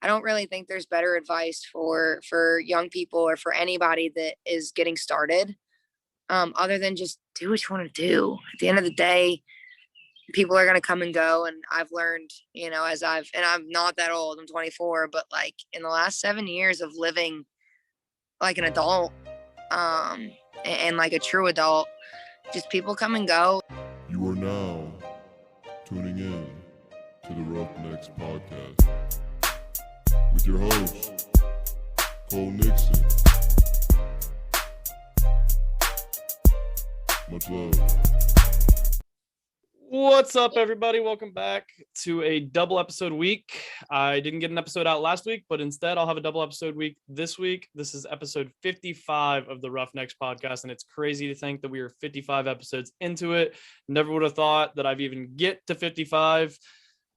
I don't really think there's better advice for young people or for anybody that is getting started, other than just do what you want to do. At the end of the day, people are going to come and go. And I've learned, and I'm not that old, I'm 24, but like in the last 7 years of living like an adult, and like a true adult, just people come and go. You are now tuning in to the Roughnecks podcast with your host, Cole Nixon. Much love. What's up, everybody? Welcome back to a double episode week. I didn't get an episode out last week, but instead I'll have a double episode week this week. This is episode 55 of the Roughnecks podcast, and it's crazy to think that we are 55 episodes into it. Never would have thought that I'd even get to 55.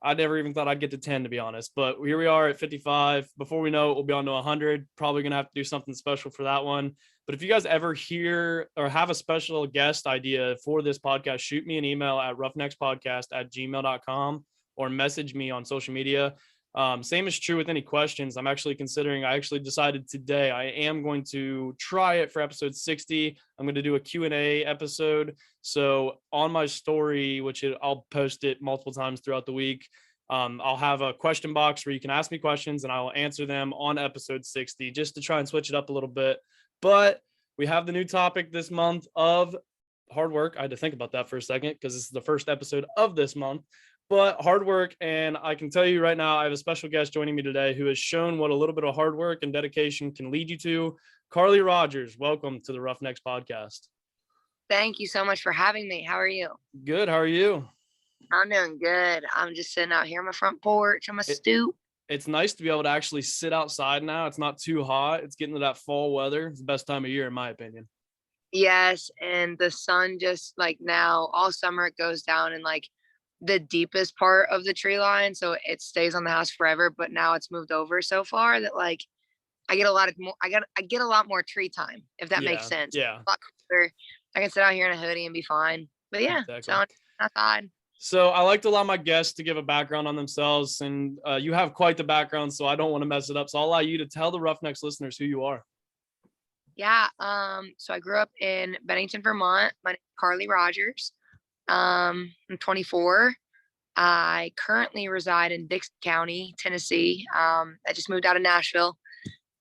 I never even thought I'd get to 10, to be honest, but here we are at 55. Before we know it, we'll be on to 100. Probably going to have to do something special for that one. But if you guys ever hear or have a special guest idea for this podcast, shoot me an email at roughneckspodcast@gmail.com or message me on social media. Same is true with any questions. I actually decided today I am going to try it for episode 60. I'm going to do a Q&A episode. So on my story, I'll post it multiple times throughout the week, I'll have a question box where you can ask me questions and I will answer them on episode 60 just to try and switch it up a little bit. But we have the new topic this month of hard work. I had to think about that for a second because this is the first episode of this month. But hard work, and I can tell you right now, I have a special guest joining me today who has shown what a little bit of hard work and dedication can lead you to. Carly Rogers, welcome to the Roughnecks podcast. Thank you so much for having me. How are you? Good. How are you? I'm doing good. I'm just sitting out here on my front porch on my stoop. It's nice to be able to actually sit outside now. It's not too hot. It's getting to that fall weather. It's the best time of year, in my opinion. Yes, and the sun just like now, all summer it goes down in like the deepest part of the tree line, so it stays on the house forever. But now it's moved over so far that like I get a lot more tree time, if that makes sense. Yeah. A lot cooler. I can sit out here in a hoodie and be fine. But yeah, exactly. So outside. So I like to allow my guests to give a background on themselves, and you have quite the background, so I don't want to mess it up. So I'll allow you to tell the Roughnecks listeners who you are. Yeah. So I grew up in Bennington, Vermont. My name is Carly Rogers. I'm 24. I currently reside in Dixon County, Tennessee. I just moved out of Nashville.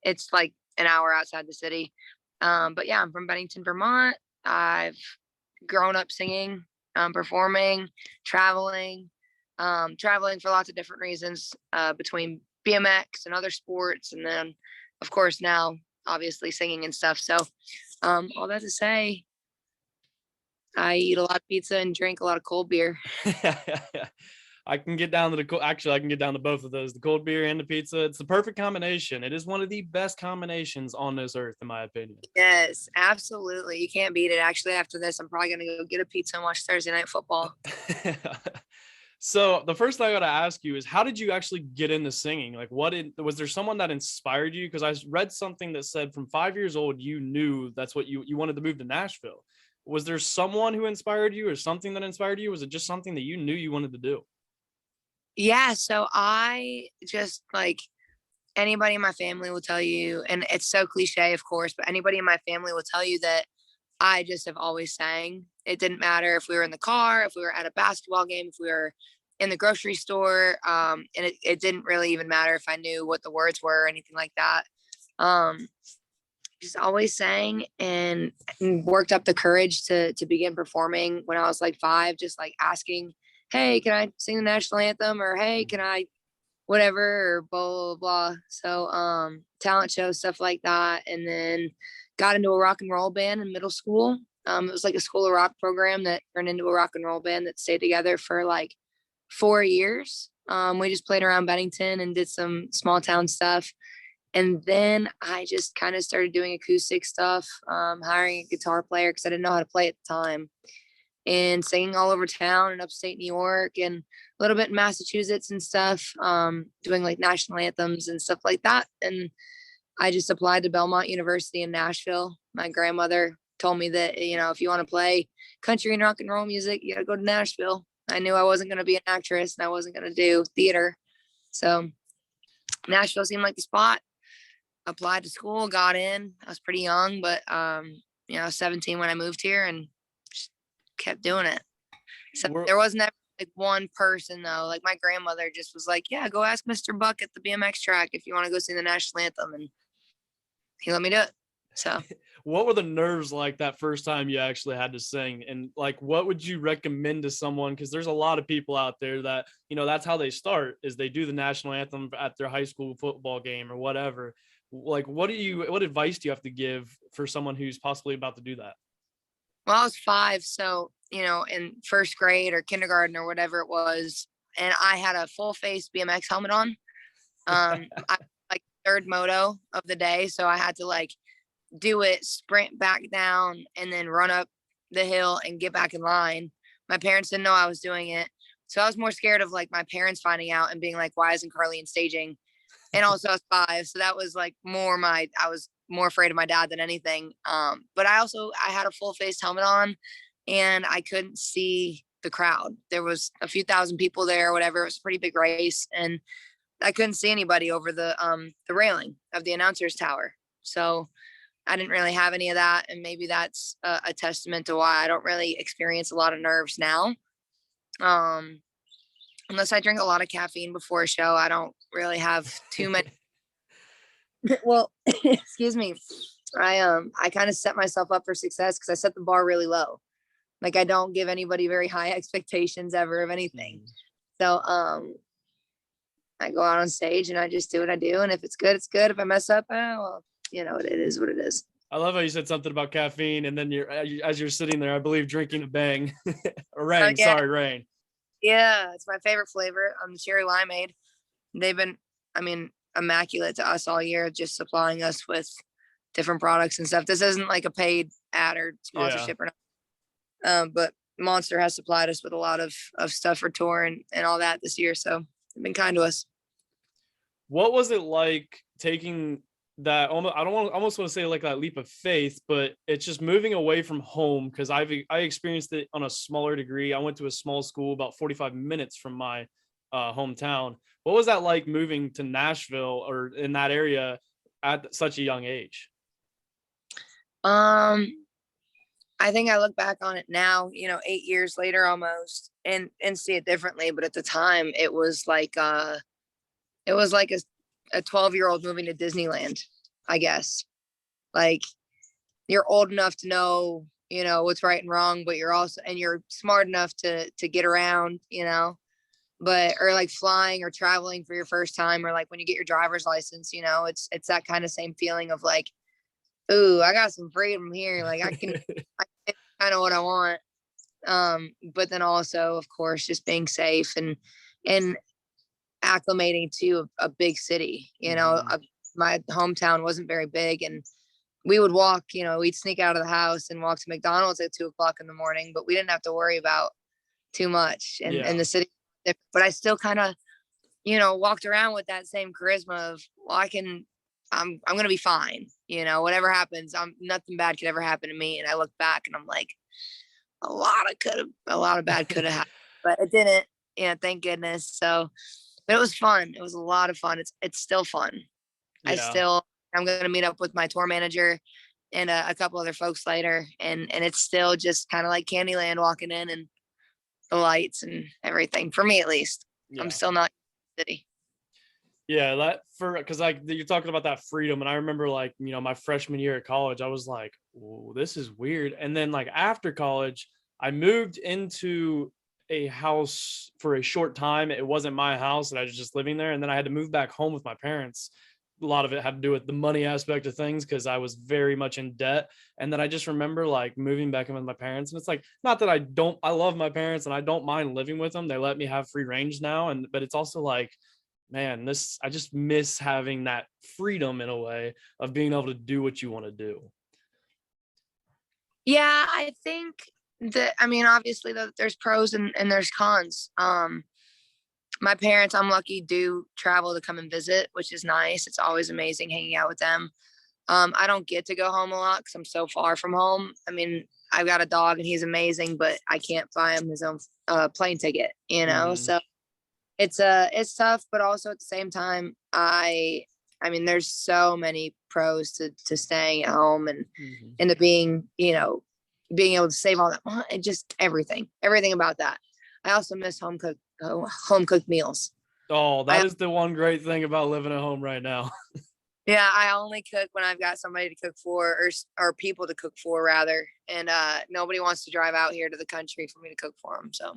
It's like an hour outside the city. But yeah, I'm from Bennington, Vermont. I've grown up singing, performing, traveling for lots of different reasons, between BMX and other sports. And then of course now obviously singing and stuff. So, all that to say, I eat a lot of pizza and drink a lot of cold beer. I can get down to I can get down to both of those, the cold beer and the pizza. It's the perfect combination. It is one of the best combinations on this earth, in my opinion. Yes, absolutely. You can't beat it. Actually, after this, I'm probably going to go get a pizza and watch Thursday Night Football. So the first thing I got to ask you is, how did you actually get into singing? Like, was there someone that inspired you? Because I read something that said from 5 years old, you knew that's what you wanted to move to Nashville. Was there someone who inspired you or something that inspired you? Was it just something that you knew you wanted to do? Yeah. So I just like anybody in my family will tell you, and it's so cliche, of course, but anybody in my family will tell you that I just have always sang. It didn't matter if we were in the car, if we were at a basketball game, if we were in the grocery store. And it didn't really even matter if I knew what the words were or anything like that. Just always sang and worked up the courage to begin performing when I was like 5, just like asking, hey, can I sing the national anthem? Or, hey, can I whatever, or blah, blah, blah. So talent shows, stuff like that. And then got into a rock and roll band in middle school. It was like a school of rock program that turned into a rock and roll band that stayed together for like 4 years. We just played around Bennington and did some small town stuff. And then I just kind of started doing acoustic stuff, hiring a guitar player because I didn't know how to play at the time, and singing all over town in upstate New York and a little bit in Massachusetts and stuff, doing like national anthems and stuff like that. And I just applied to Belmont University in Nashville. My grandmother told me that, if you want to play country and rock and roll music, you got to go to Nashville. I knew I wasn't going to be an actress and I wasn't going to do theater. So Nashville seemed like the spot. Applied to school, got in. I was pretty young, but I was 17 when I moved here and just kept doing it. So there wasn't ever like one person though. Like my grandmother just was like, yeah, go ask Mr. Buck at the BMX track if you want to go sing the national anthem. And he let me do it. So what were the nerves like that first time you actually had to sing? And like, what would you recommend to someone? Because there's a lot of people out there that, that's how they start, is they do the national anthem at their high school football game or whatever. Like, what advice do you have to give for someone who's possibly about to do that? Well, I was 5. So, in first grade or kindergarten or whatever it was. And I had a full face BMX helmet on. I like third moto of the day. So I had to like do it, sprint back down, and then run up the hill and get back in line. My parents didn't know I was doing it. So I was more scared of like my parents finding out and being like, why isn't Carly in staging? And also I was 5. So that was like I was more afraid of my dad than anything. But I had a full face helmet on and I couldn't see the crowd. There was a few thousand people there or whatever. It was a pretty big race and I couldn't see anybody over the railing of the announcer's tower. So I didn't really have any of that. And maybe that's a testament to why I don't really experience a lot of nerves now. Unless I drink a lot of caffeine before a show, I don't really have too many. Well, excuse me. I kind of set myself up for success because I set the bar really low. Like I don't give anybody very high expectations ever of anything. So I go out on stage and I just do what I do. And if it's good, it's good. If I mess up, well, it is what it is. I love how you said something about caffeine and then as you're sitting there, I believe drinking a Bang or Rain. Yeah. Sorry, Rain. Yeah, it's my favorite flavor. Cherry limeade. They've been, immaculate to us all year, just supplying us with different products and stuff. This isn't like a paid ad or sponsorship or not. But Monster has supplied us with a lot of stuff for tour and all that this year. So they've been kind to us. What was it like taking that almost want to say like that leap of faith, but it's just moving away from home? Because I experienced it on a smaller degree. I went to a small school about 45 minutes from my hometown. What was that like moving to Nashville or in that area at such a young age? I think I look back on it now, 8 years later almost, and see it differently. But at the time, it was like a 12-year-old moving to Disneyland, I guess. Like you're old enough to know, what's right and wrong, but you're smart enough to get around, but, or like flying or traveling for your first time, or like when you get your driver's license, it's that kind of same feeling of like, ooh, I got some freedom here. Like I can kind of what I want. But then also, of course, just being safe and acclimating to a big city. My hometown wasn't very big, and we would walk. We'd sneak out of the house and walk to McDonald's at 2:00 in the morning, but we didn't have to worry about too much. And the city, but I still kind of, walked around with that same charisma of, well, I'm gonna be fine. Whatever happens, nothing bad could ever happen to me. And I look back and I'm like, a lot of bad could have happened, but it didn't. Thank goodness. So, but it was fun. It was a lot of fun. It's still fun. Yeah. I'm going to meet up with my tour manager and a couple other folks later. And it's still just kind of like Candyland walking in and the lights and everything, for me at least. Yeah. I'm still not in the city. Yeah, because like you're talking about that freedom. And I remember like, my freshman year at college, I was like, oh, this is weird. And then like after college, I moved into a house for a short time. It wasn't my house and I was just living there. And then I had to move back home with my parents. A lot of it had to do with the money aspect of things because I was very much in debt. And then I just remember like moving back in with my parents. And it's like, not that I love my parents and I don't mind living with them. They let me have free range now. But it's also like, man, I just miss having that freedom in a way of being able to do what you want to do. Yeah, I think that, obviously there's pros and there's cons. My parents, I'm lucky, do travel to come and visit, which is nice. It's always amazing hanging out with them. I don't get to go home a lot because I'm so far from home. I've got a dog and he's amazing, but I can't buy him his own plane ticket, So it's tough, but also at the same time, I mean, there's so many pros to staying at home and the being, being able to save all that money and just everything about that. I also miss home cooked meals. Oh, that is the one great thing about living at home right now. Yeah, I only cook when I've got somebody to cook for, or people to cook for rather. And nobody wants to drive out here to the country for me to cook for them. So,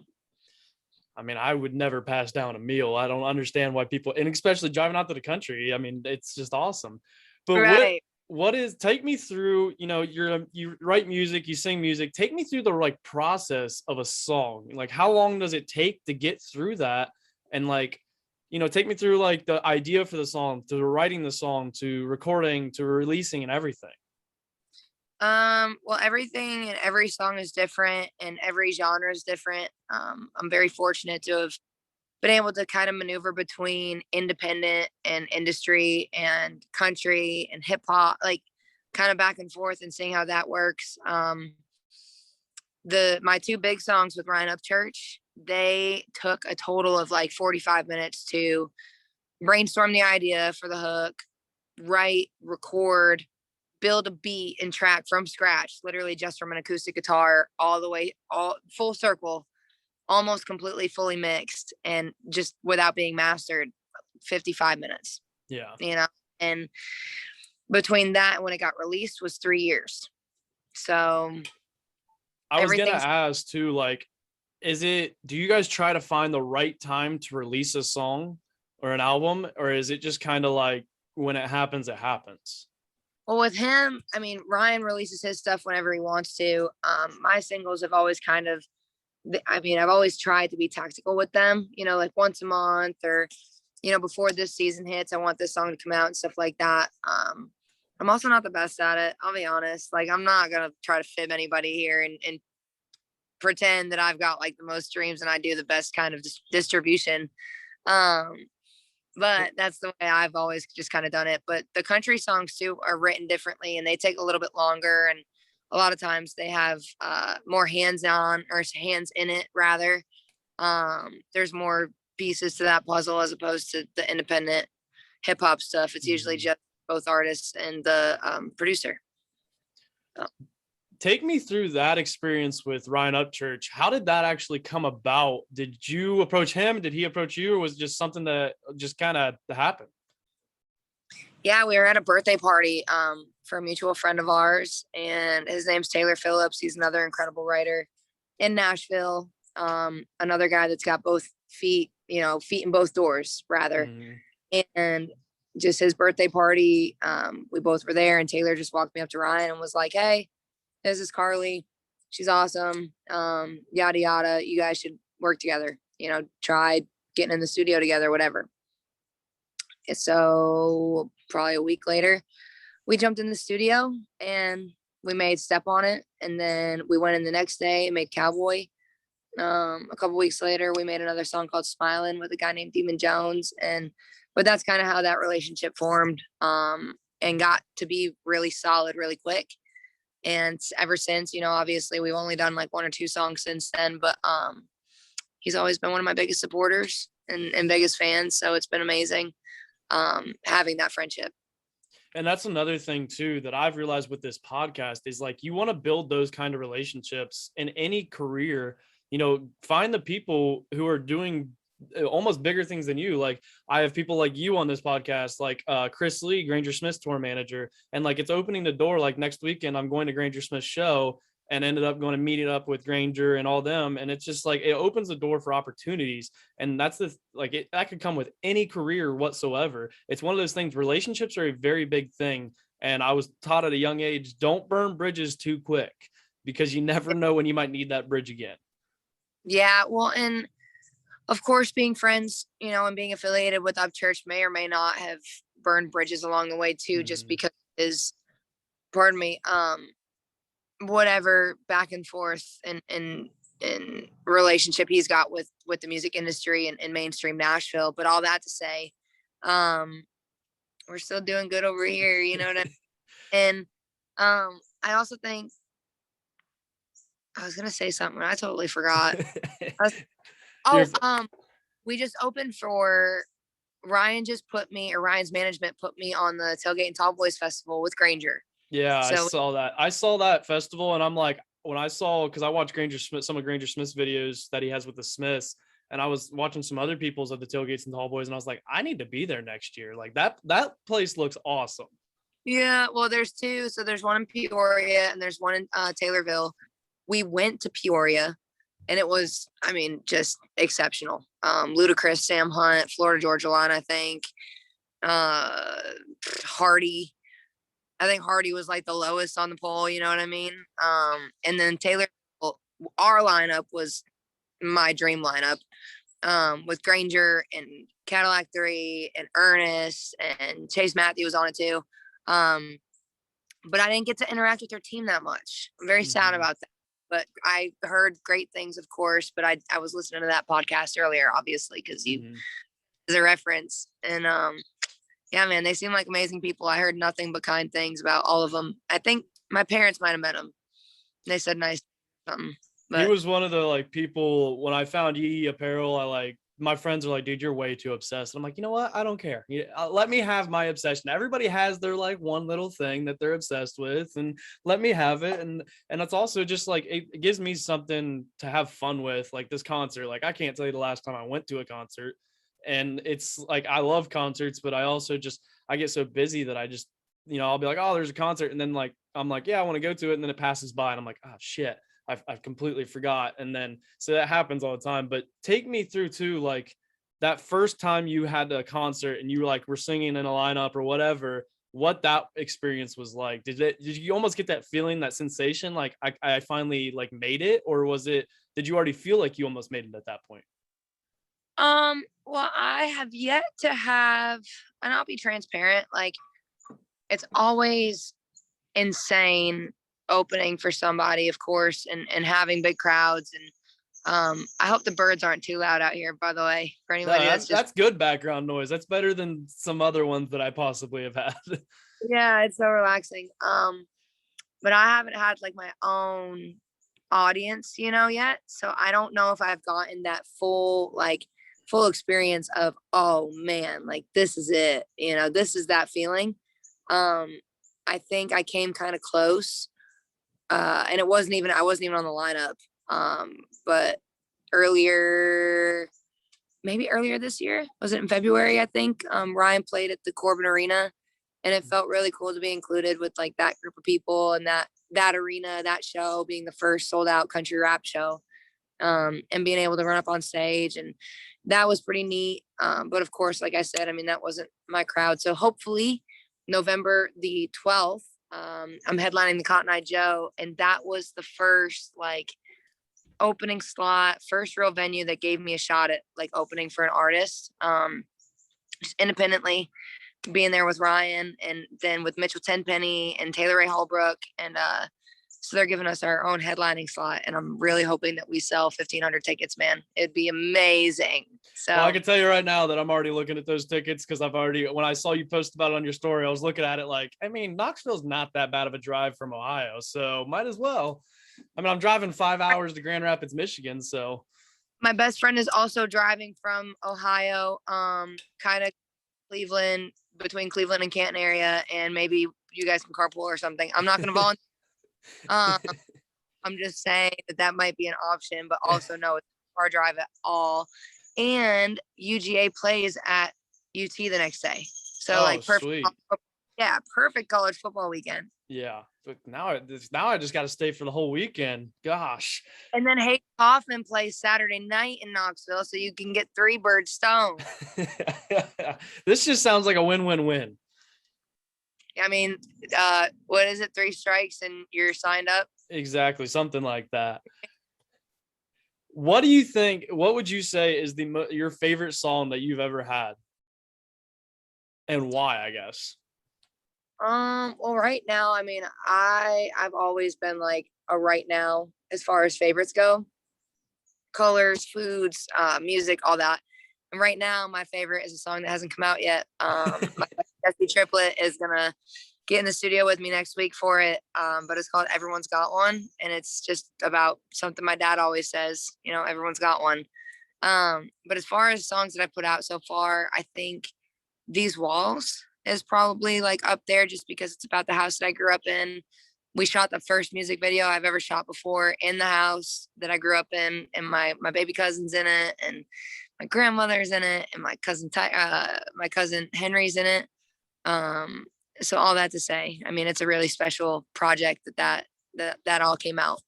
I mean, I would never pass down a meal. I don't understand why people, and especially driving out to the country. I mean, it's just awesome. But right. what is, take me through, you write music, you sing music. Take me through the like process of a song. Like, how long does it take to get through that? And like, take me through like the idea for the song, to writing the song, to recording, to releasing, and everything. Well, everything and every song is different and every genre is different. I'm very fortunate to have been able to kind of maneuver between independent and industry and country and hip hop, like kind of back and forth and seeing how that works. My two big songs with Ryan Upchurch, they took a total of like 45 minutes to brainstorm the idea for the hook, write, record, build a beat and track from scratch, literally just from an acoustic guitar all the way, all full circle, almost completely fully mixed and just without being mastered, 55 minutes. Yeah. And between that and when it got released was 3 years. So I was gonna ask too, like, do you guys try to find the right time to release a song or an album, or is it just kind of like when it happens, it happens? Well, with him, I mean, Ryan releases his stuff whenever he wants to. My singles have always I've always tried to be tactical with them, like once a month or, before this season hits, I want this song to come out and stuff like that. I'm also not the best at it. I'll be honest. Like, I'm not going to try to fib anybody here and pretend that I've got like the most streams and I do the best kind of distribution. But that's the way I've always just kind of done it. But the country songs too are written differently and they take a little bit longer. And a lot of times they have more hands in it rather. There's more pieces to that puzzle as opposed to the independent hip hop stuff. It's usually just both artists and the producer. So. Take me through that experience with Ryan Upchurch. How did that actually come about? Did you approach him? Did he approach you? Or was it just something that just kind of happened? Yeah, we were at a birthday party for a mutual friend of ours, and his name's Taylor Phillips. He's another incredible writer in Nashville. Another guy that's got both feet in both doors, rather. And just his birthday party, we both were there, and Taylor just walked me up to Ryan and was like, "Hey, this is Carly. She's awesome. Yada, yada. You guys should work together, try getting in the studio together, whatever." And so probably a week later, we jumped in the studio and we made Step on It. And then we went in the next day and made Cowboy. A couple weeks later, we made another song called Smilin' with a guy named Demon Jones. But that's kind of how that relationship formed and got to be really solid really quick. And ever since, obviously we've only done like 1 or 2 songs since then, but he's always been one of my biggest supporters and biggest fans. So it's been amazing having that friendship. And that's another thing too that I've realized with this podcast is like, you want to build those kind of relationships in any career, find the people who are doing almost bigger things than you. Like, I have people like you on this podcast, like Chris Lee, Granger Smith's tour manager, and like it's opening the door. Like next weekend I'm going to Granger Smith's show and ended up going to meet it up with Granger and all them, and it's just like it opens the door for opportunities. And that's that could come with any career whatsoever. It's one of those things. Relationships are a very big thing, and I was taught at a young age, don't burn bridges too quick, because you never know when you might need that bridge again. Yeah, well, and of course, being friends, and being affiliated with Upchurch may or may not have burned bridges along the way too, just because whatever back and forth and relationship he's got with the music industry and mainstream Nashville. But all that to say, we're still doing good over here, you know what I mean? And I also think I was gonna say something. I totally forgot. we just opened for Ryan's management put me on the Tailgate and Tall Festival with Granger. Yeah, I So saw that. I saw that festival, and I'm like, when I saw, because I watched some of Granger Smith's videos that he has with the Smiths, and I was watching some other people's of the Tailgates and Tall Boys, and I was like, I need to be there next year. Like that place looks awesome. yeah, well, there's two. So there's one in Peoria and there's one in Taylorville. We went to Peoria, and it was, I mean, just exceptional. Ludacris, Sam Hunt, Florida Georgia Line, I think. Hardy. I think Hardy was like the lowest on the poll, you know what I mean? And then Taylor, our lineup was my dream lineup, with Granger and Cadillac 3 and Ernest, and Chase Matthew was on it too. But I didn't get to interact with their team that much. I'm very sad about that. But I heard great things, of course. But I was listening to that podcast earlier, obviously, because you as a reference. And yeah, man, they seem like amazing people. I heard nothing but kind things about all of them. I think my parents might have met them. They said nice something. But He was one of the like people when I found Yee apparel. My friends are like, dude, you're way too obsessed. And I'm like, you know what? I don't care. Let me have my obsession. Everybody has their like one little thing that they're obsessed with, and let me have it. And it's also just like, it gives me something to have fun with, like this concert. Like I can't tell you the last time I went to a concert, and it's like, I love concerts, but I also I get so busy that I just, I'll be like, oh, there's a concert. And then like, I'm like, yeah, I want to go to it. And then it passes by and I'm like, oh shit. I've completely forgot. And then, so that happens all the time, but take me through too, like that first time you had a concert and you were singing in a lineup or whatever, what that experience was like. Did you almost get that feeling, that sensation? Like I finally like made it, or did you already feel like you almost made it at that point? Well, I have yet to have, and I'll be transparent, like it's always insane opening for somebody, of course, and having big crowds. And I hope the birds aren't too loud out here, by the way, for anybody that's good background noise. That's better than some other ones that I possibly have had. Yeah, it's so relaxing. But I haven't had like my own audience, yet. So I don't know if I've gotten that full experience of, oh man, like this is it, this is that feeling. I think I came kind of close. And I wasn't even on the lineup. But maybe earlier this year, was it in February? I think, Ryan played at the Corbin Arena, and it felt really cool to be included with like that group of people and that arena, that show being the first sold out country rap show, and being able to run up on stage. And that was pretty neat. But of course, like I said, I mean, that wasn't my crowd. So hopefully November the 12th, I'm headlining the Cotton Eye Joe, and that was the first like opening slot, first real venue that gave me a shot at like opening for an artist, just independently, being there with Ryan, and then with Mitchell Tenpenny and Taylor Ray Holbrook, and so they're giving us our own headlining slot, and I'm really hoping that we sell 1,500 tickets, man. It'd be amazing. So well, I can tell you right now that I'm already looking at those tickets, because when I saw you post about it on your story, I was looking at it like, I mean, Knoxville's not that bad of a drive from Ohio, so might as well. I mean, I'm driving 5 hours to Grand Rapids, Michigan, so. My best friend is also driving from Ohio, kind of Cleveland, between Cleveland and Canton area, and maybe you guys can carpool or something. I'm not going to volunteer. I'm just saying that might be an option, but also no, it's a car drive at all. And UGA plays at UT the next day, so perfect. Sweet. Yeah, perfect college football weekend. Yeah, but now I just got to stay for the whole weekend. Gosh. And then Hayden Hoffman plays Saturday night in Knoxville, so you can get 3 birds stoned. This just sounds like a win-win-win. I mean, what is it? 3 strikes and you're signed up? Exactly, something like that. What do you think? What would you say is your favorite song that you've ever had, and why? I guess. Well, right now, I mean, I've always been like a right now as far as favorites go. Colors, foods, music, all that. And right now, my favorite is a song that hasn't come out yet. My Jesse Triplet is gonna get in the studio with me next week for it. But it's called Everyone's Got One, and it's just about something my dad always says. Everyone's got one. But as far as songs that I put out so far, I think These Walls is probably like up there just because it's about the house that I grew up in. We shot the first music video I've ever shot before in the house that I grew up in, and my baby cousin's in it, and my grandmother's in it, and my cousin Henry's in it. So all that to say, I mean, it's a really special project that all came out,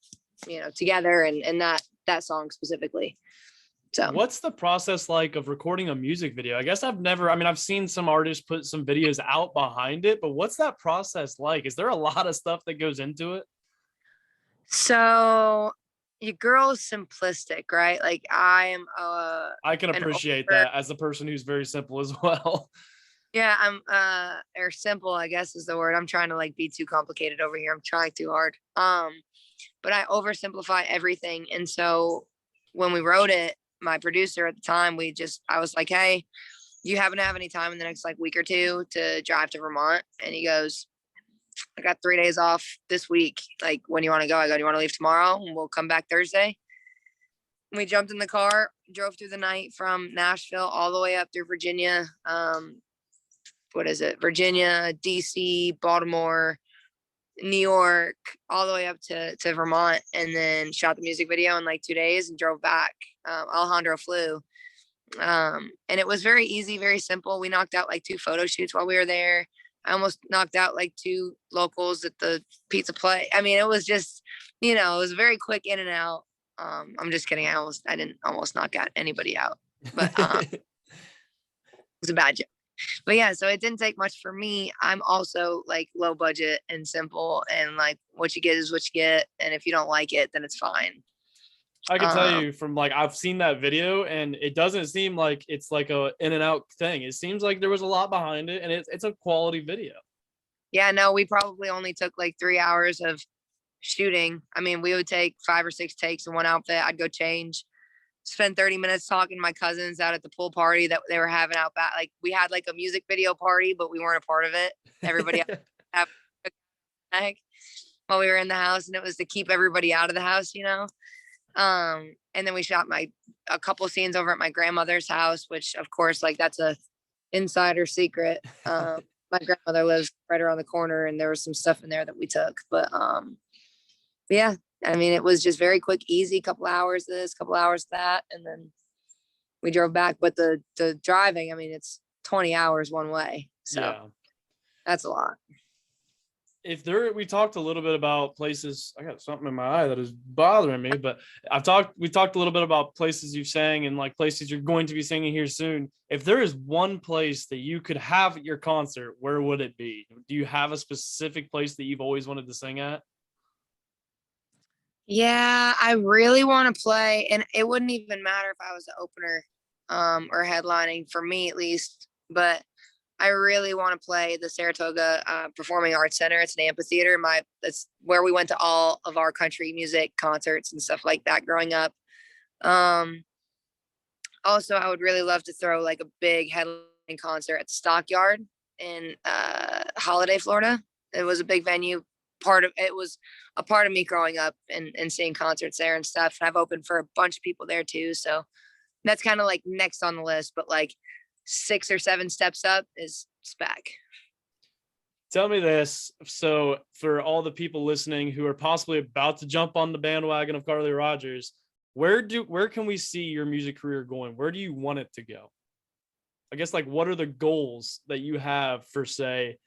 together, and that song specifically. So What's the process like of recording a music video? I guess I've seen some artists put some videos out behind it, but what's that process like? Is there a lot of stuff that goes into it? So your girl's simplistic, right? Like I can appreciate that as a person who's very simple as well. yeah, I'm or simple, I guess is the word. I'm trying to like be too complicated over here. I'm trying too hard. But I oversimplify everything. And so when we wrote it, my producer at the time, I was like, hey, you happen to have any time in the next like week or two to drive to Vermont? And he goes, I got 3 days off this week. Like, when do you want to go? I go, do you want to leave tomorrow? And we'll come back Thursday. We jumped in the car, drove through the night from Nashville all the way up through Virginia. What is it? Virginia, DC, Baltimore, New York, all the way up to Vermont, and then shot the music video in like 2 days and drove back. Alejandro flew. And it was very easy, very simple. We knocked out like 2 photo shoots while we were there. I almost knocked out like 2 locals at the pizza place. I mean, it was just, it was very quick in and out. I'm just kidding. I didn't almost knock out anybody out, but it was a bad joke. But yeah, so it didn't take much for me. I'm also like low budget and simple, and like what you get is what you get. And if you don't like it, then it's fine. I can tell you from like, I've seen that video and it doesn't seem like it's like a in and out thing. It seems like there was a lot behind it, and it's a quality video. Yeah, no, we probably only took like 3 hours of shooting. I mean, we would take 5 or 6 takes in one outfit. I'd go change, spend 30 minutes talking to my cousins out at the pool party that they were having out back. Like, we had like a music video party, but we weren't a part of it. Everybody had a while we were in the house, and it was to keep everybody out of the house, and then we shot a couple scenes over at my grandmother's house, which of course, like, that's a insider secret. My grandmother lives right around the corner, and there was some stuff in there that we took, but yeah, I mean, it was just very quick, easy, couple hours this, couple hours that, and then we drove back. But the driving, I mean, it's 20 hours one way, so yeah, that's a lot. We talked a little bit about places. I got something in my eye that is bothering me, but we talked a little bit about places you've sang and like places you're going to be singing here soon. If there is one place that you could have at your concert, where would it be? Do you have a specific place that you've always wanted to sing at? Yeah, I really want to play, and it wouldn't even matter if I was the opener or headlining, for me at least, but I really want to play the Saratoga Performing Arts Center. It's an amphitheater. That's where we went to all of our country music concerts and stuff like that growing up. Also, I would really love to throw like a big headlining concert at the Stockyard in Holiday, Florida. It was a big venue. It was a part of me growing up and seeing concerts there and stuff. And I've opened for a bunch of people there too. So that's kind of like next on the list, but like 6 or 7 steps up is Spec. Tell me this. So for all the people listening who are possibly about to jump on the bandwagon of Carly Rogers, where can we see your music career going? Where do you want it to go? I guess, like, what are the goals that you have for, say,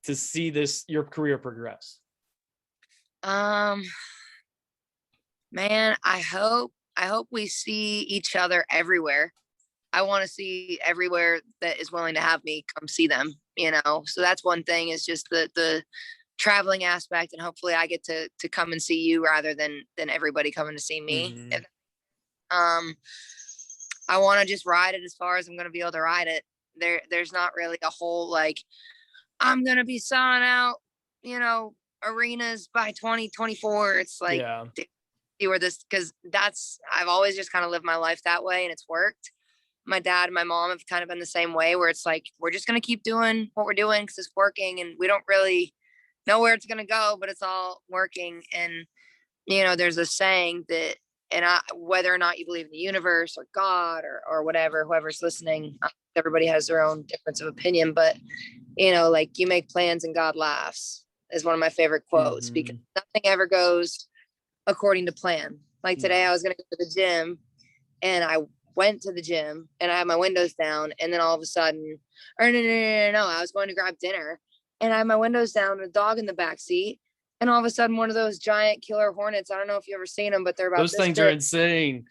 to see your career progress? Man, I hope we see each other everywhere. I want to see everywhere that is willing to have me come see them, so that's one thing, is just the traveling aspect, and hopefully I get to come and see you rather than everybody coming to see me. Mm-hmm. I want to just ride it as far as I'm going to be able to ride it. There's not really a whole, like, I'm going to be selling out, arenas by 2024. It's like, yeah, see where this, because I've always just kind of lived my life that way, and it's worked. My dad and my mom have kind of been the same way, where it's like, we're just going to keep doing what we're doing because it's working, and we don't really know where it's going to go, but it's all working. And, there's a saying that and whether or not you believe in the universe or God or whatever, whoever's listening, everybody has their own difference of opinion, but like you make plans and God laughs is one of my favorite quotes, because nothing ever goes according to plan. Like today I was going to go to the gym, and I went to the gym and I had my windows down, and then all of a sudden, or no, I was going to grab dinner and I had my windows down and a dog in the back seat. And all of a sudden, one of those giant killer hornets, I don't know if you've ever seen them, but they're about those things are insane.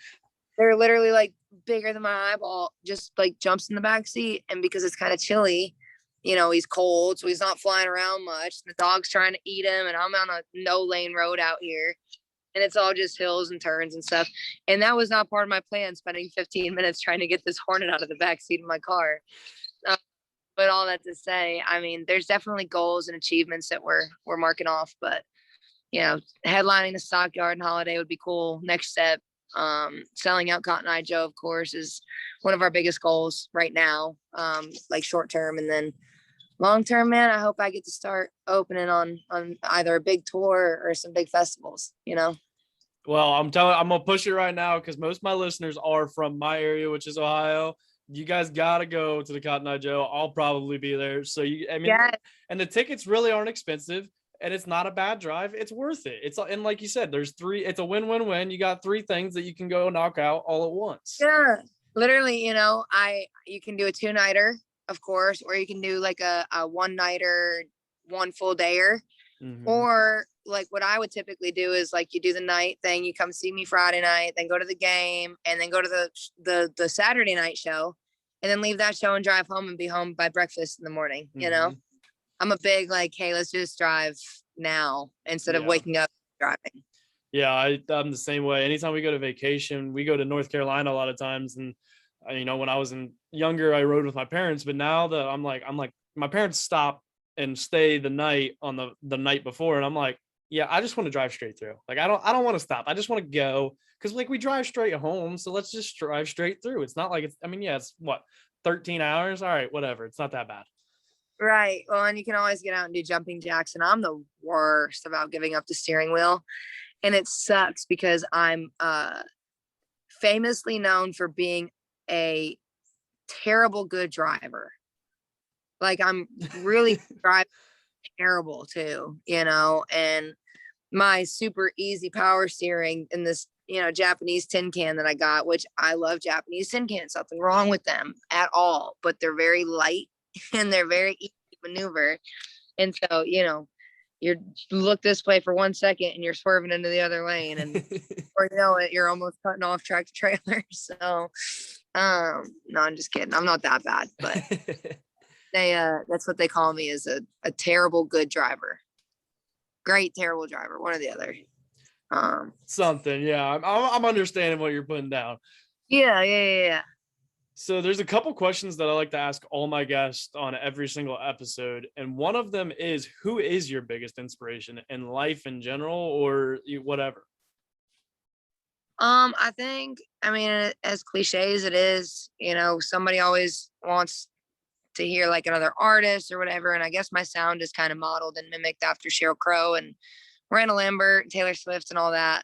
They're literally like bigger than my eyeball, just like jumps in the back seat. And because it's kind of chilly, he's cold, so he's not flying around much. The dog's trying to eat him, and I'm on a no lane road out here, and it's all just hills and turns and stuff. And that was not part of my plan, spending 15 minutes trying to get this hornet out of the back seat of my car. But all that to say, I mean, there's definitely goals and achievements that we're marking off, but headlining the Stockyard and Holiday would be cool. Next step, selling out Cotton Eye Joe, of course, is one of our biggest goals right now, like short term. And then long term, man, I hope I get to start opening on either a big tour or some big festivals, Well, I'm gonna push it right now, because most of my listeners are from my area, which is Ohio. You guys gotta go to the Cotton Eye Joe. I'll probably be there. So and the tickets really aren't expensive, and it's not a bad drive. It's worth it. And like you said, it's a win-win-win. You got 3 things that you can go knock out all at once. Yeah, literally, you can do a 2-nighter, of course, or you can do like a 1-nighter, 1 full dayer. Or like what I would typically do is like you do the night thing, you come see me Friday night, then go to the game, and then go to the Saturday night show, and then leave that show and drive home and be home by breakfast in the morning. I'm a big like, hey, let's just drive now instead of waking up driving. Yeah, I'm the same way. Anytime we go to vacation, we go to North Carolina a lot of times, and when I was younger, I rode with my parents, but now that I'm like my parents stop and stay the night on the night before, and I'm like, yeah, I just want to drive straight through. Like I don't want to stop. I just want to go, because like we drive straight home, so let's just drive straight through. It's not like it's what, 13 hours, all right, whatever, it's not that bad. Right. Well, and you can always get out and do jumping jacks, and I'm the worst about giving up the steering wheel, and it sucks because I'm famously known for being a terrible good driver. Like I'm really driving terrible too, and my super easy power steering in this, Japanese tin can that I got, which I love Japanese tin cans, nothing wrong with them at all, but they're very light and they're very easy to maneuver. And so, you look this way for 1 second and you're swerving into the other lane, and or you're almost cutting off tractor trailers. So, no, I'm just kidding. I'm not that bad, but that's what they call me, is a terrible good driver. Great terrible driver, one or the other. Something, yeah. I'm understanding what you're putting down. Yeah. So there's a couple questions that I like to ask all my guests on every single episode, and one of them is, who is your biggest inspiration in life in general, or whatever? I think, as cliche as it is, somebody always wants to hear like another artist or whatever, and I guess my sound is kind of modeled and mimicked after Sheryl Crow and Miranda Lambert, Taylor Swift, and all that,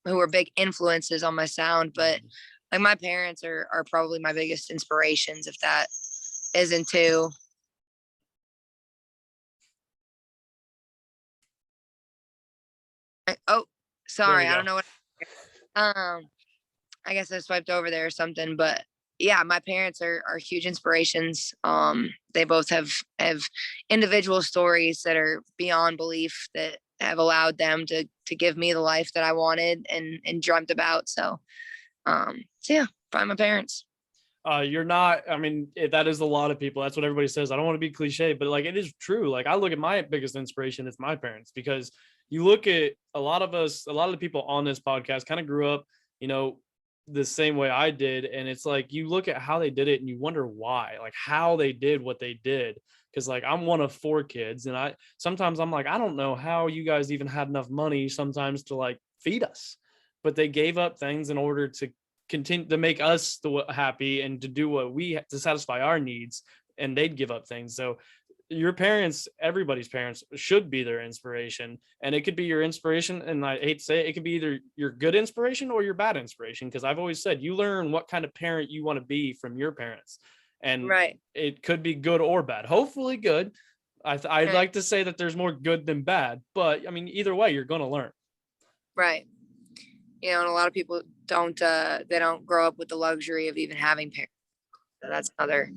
who are big influences on my sound. But like my parents are probably my biggest inspirations, if that isn't too. Oh, sorry, I don't know what. I guess I swiped over there or something, but yeah, my parents are huge inspirations. They both have individual stories that are beyond belief, that have allowed them to give me the life that I wanted and dreamt about. So yeah, by my parents. You're not, that is a lot of people. That's what everybody says. I don't want to be cliche, but like, it is true. Like I look at my biggest inspiration, it's my parents, because you look at a lot of the people on this podcast kind of grew up, the same way I did. And it's like, you look at how they did it and you wonder why, like how they did what they did. Cause like, I'm one of 4 kids, and sometimes I'm like, I don't know how you guys even had enough money sometimes to like feed us, but they gave up things in order to continue to make us happy and to do what to satisfy our needs. And they'd give up things. So your parents, everybody's parents should be their inspiration, and it could be your inspiration. And I hate to say it could be either your good inspiration or your bad inspiration. Because I've always said you learn what kind of parent you want to be from your parents, and Right. it could be good or bad. Hopefully good. I'd Right. like to say that there's more good than bad, but I mean, either way, you're going to learn. Right. And a lot of people don't they don't grow up with the luxury of even having parents. So that's another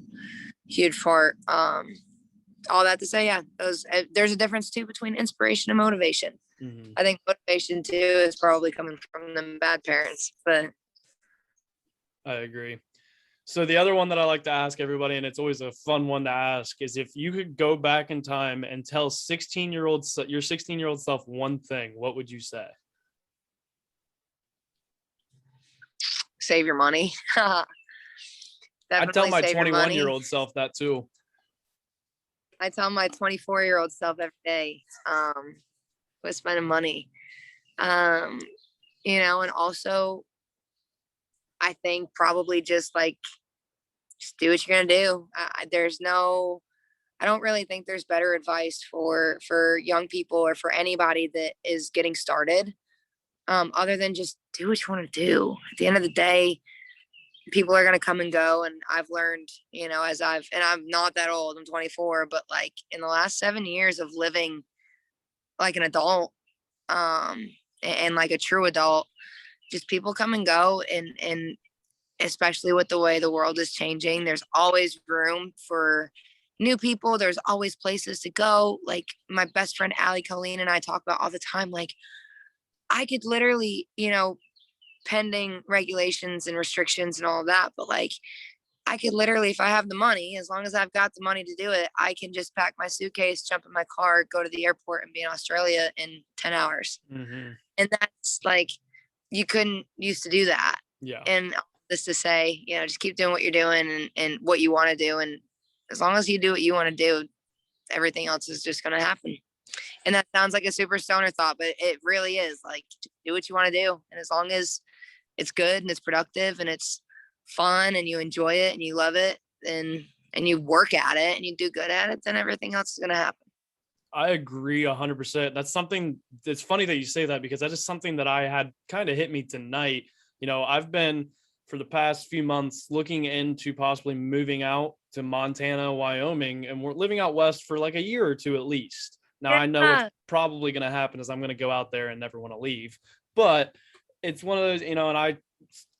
huge part. All that to say, yeah, there's a difference too between inspiration and motivation. Mm-hmm. I think motivation too is probably coming from the bad parents, but I agree. So the other one that I like to ask everybody, and it's always a fun one to ask, is if you could go back in time and tell your 16-year-old self one thing, what would you say? save your money. I'd tell Definitely my save your money. 21-year-old self that too. I tell my 24-year-old self every day, quit spending money. And also I think probably just do what you're gonna do. I don't really think there's better advice for young people or for anybody that is getting started, other than just do what you want to do. At the end of the day, people are going to come and go. And I've learned, and I'm not that old, I'm 24, but in the last 7 years of living like an adult, and like a true adult, just people come and go. And especially with the way the world is changing, there's always room for new people. There's always places to go. Like my best friend, Allie Colleen, and I talk about all the time. I could literally, pending regulations and restrictions and all of that, but I could literally, if I have the money, as long as I've got the money to do it, I can just pack my suitcase, jump in my car, go to the airport, and be in Australia in 10 hours. Mm-hmm. And that's you couldn't used to do that. Yeah. And all this to say, just keep doing what you're doing and what you want to do. And as long as you do what you want to do, everything else is just going to happen. And that sounds like a super stoner thought, but it really is. Do what you want to do. And as long as it's good and it's productive and it's fun and you enjoy it and you love it and you work at it and you do good at it, then everything else is going to happen. I agree 100%. That's something that's funny that you say that, because that is something that I had kind of hit me tonight. I've been for the past few months looking into possibly moving out to Montana, Wyoming, and we're living out west for a year or two at least. Now, I know it's probably going to happen as I'm going to go out there and never want to leave, but it's one of those, and I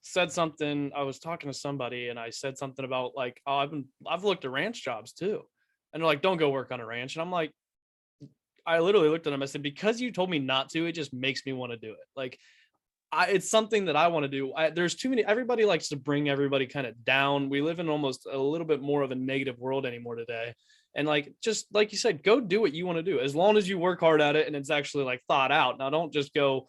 said something, I was talking to somebody and I said something about I've looked at ranch jobs too. And they're like, don't go work on a ranch. And I'm like, I literally looked at them. I said, because you told me not to, it just makes me want to do it. It's something that I want to do. There's too many, everybody likes to bring everybody kind of down. We live in almost a little bit more of a negative world anymore today. And just like you said, go do what you want to do, as long as you work hard at it and it's actually thought out. Now, don't just go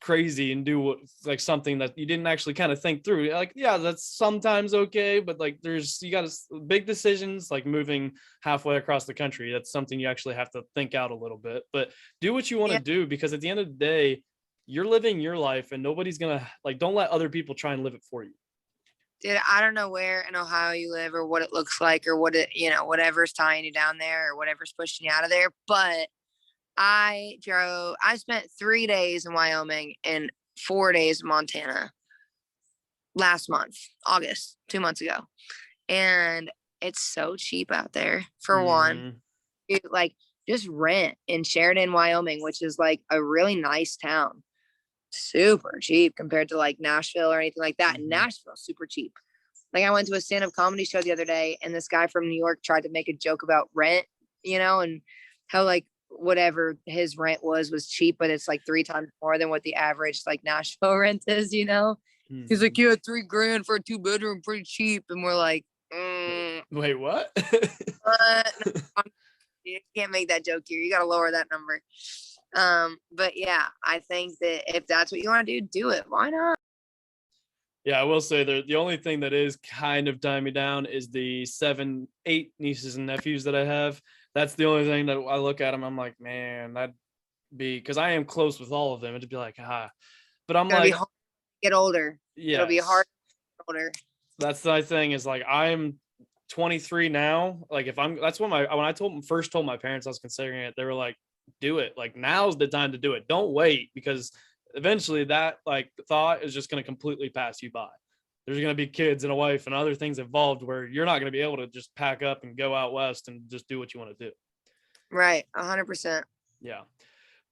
crazy and do something that you didn't actually kind of think through. Yeah, that's sometimes okay, but you got big decisions like moving halfway across the country. That's something you actually have to think out a little bit, but do what you want to do, because at the end of the day, you're living your life and nobody's gonna don't let other people try and live it for you. Dude, I don't know where in Ohio you live or what it looks like or what whatever's tying you down there or whatever's pushing you out of there, but I spent 3 days in Wyoming and 4 days in Montana last month, August, 2 months ago. And it's so cheap out there, for one. Just rent in Sheridan, Wyoming, which is a really nice town. Super cheap compared to Nashville or anything like that. Mm-hmm. Nashville, super cheap. I went to a stand-up comedy show the other day and this guy from New York tried to make a joke about rent, and how whatever his rent was cheap, but it's 3 times more than what the average Nashville rent is, Mm-hmm. He's like, yeah, $3,000 for a 2-bedroom, pretty cheap. And we're like, wait, what? no, you can't make that joke here. You got to lower that number. But yeah, I think that if that's what you want to do it. Why not? Yeah, I will say the only thing that is kind of tying me down is the 7, 8 nieces and nephews that I have. That's the only thing that I look at them. I'm like, man, that'd be, because I am close with all of them. It'd be but I'm be hard to get older. Yeah, it'll be hard to get older. That's the thing is I'm 23 now. Like that's when I first told my parents I was considering it, they were like, do it. Like now's the time to do it. Don't wait, because eventually that like thought is just going to completely pass you by. There's going to be kids and a wife and other things involved where you're not going to be able to just pack up and go out west and just do what you want to do. Right. 100%. Yeah.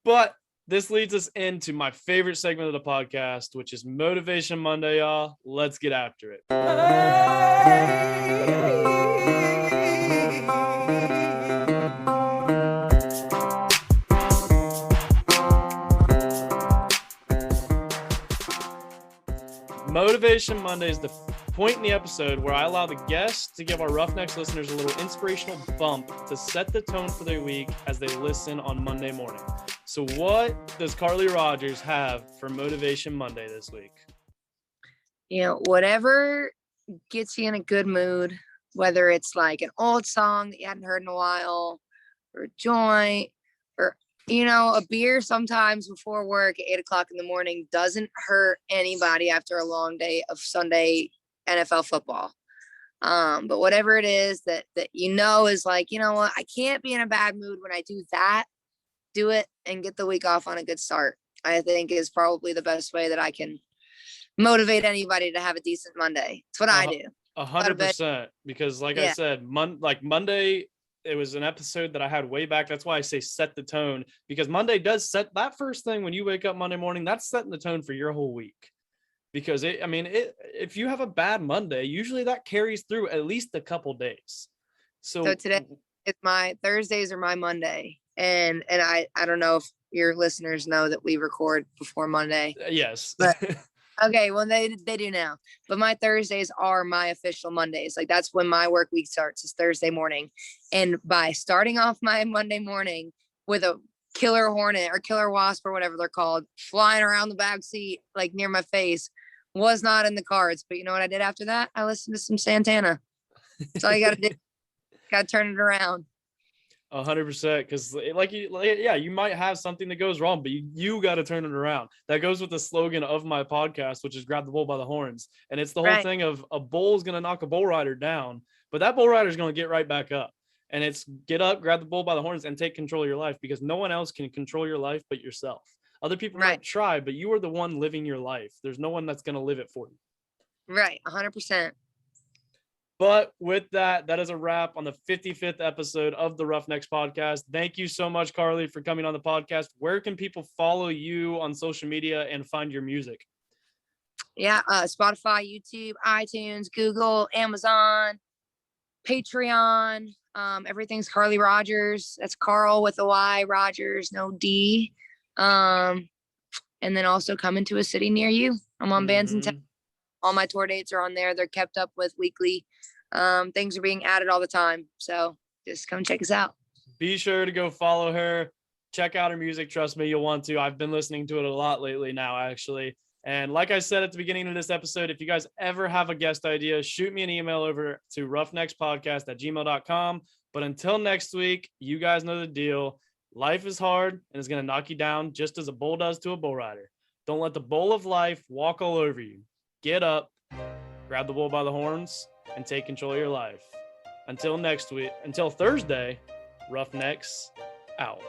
But this leads us into my favorite segment of the podcast, which is Motivation Monday, y'all. Let's get after it. Motivation Monday is the point in the episode where I allow the guests to give our Roughnecks listeners a little inspirational bump to set the tone for their week as they listen on Monday morning. So what does Carly Rogers have for Motivation Monday this week? You know, whatever gets you in a good mood, whether it's like an old song that you hadn't heard in a while, or a joint, or, you know, a beer sometimes before work at 8 o'clock in the morning doesn't hurt anybody after a long day of Sunday NFL football. But whatever it is that you know is like, you know what, I can't be in a bad mood when I do that. Do it and get the week off on a good start, I think is probably the best way that I can motivate anybody to have a decent Monday. It's what I do. 100%. Because like I said, Monday, it was an episode that I had way back. That's why I say set the tone, because Monday does set that first thing when you wake up Monday morning. That's setting the tone for your whole week. Because if you have a bad Monday, usually that carries through at least a couple days. So today it's my Thursdays are my Monday. And I don't know if your listeners know that we record before Monday. Yes. But, okay, well they do now. But my Thursdays are my official Mondays. Like that's when my work week starts, is Thursday morning. And by starting off my Monday morning with a killer hornet or killer wasp or whatever they're called flying around the back seat like near my face was not in the cards. But you know what I did after that? I listened to some Santana. That's all you gotta do. Gotta turn it around. 100%, because you might have something that goes wrong, but you got to turn it around. That goes with the slogan of my podcast, which is grab the bull by the horns. And it's the whole thing of a bull is going to knock a bull rider down, but that bull rider is going to get right back up. And it's get up, grab the bull by the horns, and take control of your life, because no one else can control your life but yourself. Other people might try, but you are the one living your life. There's no one that's going to live it for you. Right. 100%. But with that is a wrap on the 55th episode of the Roughnecks podcast. Thank you so much, Carly, for coming on the podcast. Where can people follow you on social media and find your music? Yeah, Spotify, YouTube, iTunes, Google, Amazon, Patreon. Everything's Carly Rogers. That's Carl with a Y, Rogers, no D. And then also coming to a city near you. I'm on Bands in Town. All my tour dates are on there. They're kept up with weekly. Things are being added all the time. So just come check us out. Be sure to go follow her. Check out her music. Trust me, you'll want to. I've been listening to it a lot lately now, actually. And like I said at the beginning of this episode, if you guys ever have a guest idea, shoot me an email over to roughneckspodcast@gmail.com. But until next week, you guys know the deal. Life is hard and it's going to knock you down just as a bull does to a bull rider. Don't let the bull of life walk all over you. Get up, grab the bull by the horns, and take control of your life. Until next week, until Thursday, Roughnecks out.